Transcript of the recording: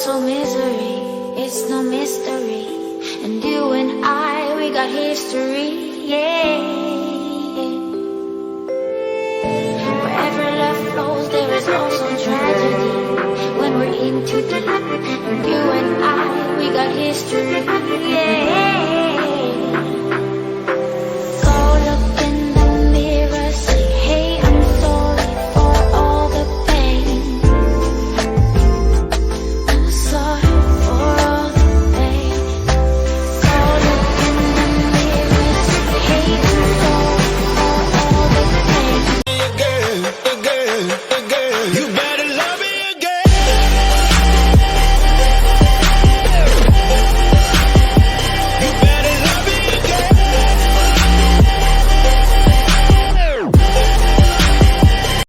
also misery, it's no mystery. And you and I, we got history, yeah. Wherever love flows, there is also tragedy. When we're in too deep, and you and I, we got history, yeah.